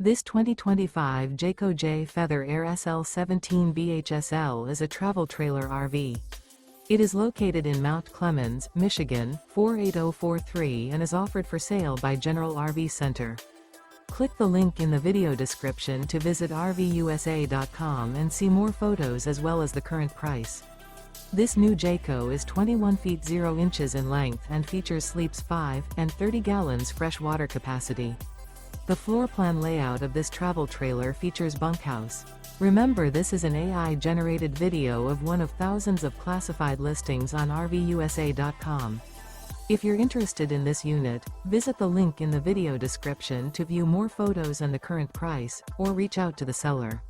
This 2025 Jayco J Feather Air SL17 BHSL is a travel trailer RV. It is located in Mount Clemens, Michigan, 48043 and is offered for sale by General RV Center. Click the link in the video description to visit RVUSA.com and see more photos as well as the current price. This new Jayco is 21 feet 0 inches in length and features sleeps 5 and 30 gallons fresh water capacity. The floor plan layout of this travel trailer features bunkhouse. Remember, this is an AI-generated video of one of thousands of classified listings on RVUSA.com. If you're interested in this unit, visit the link in the video description to view more photos and the current price, or reach out to the seller.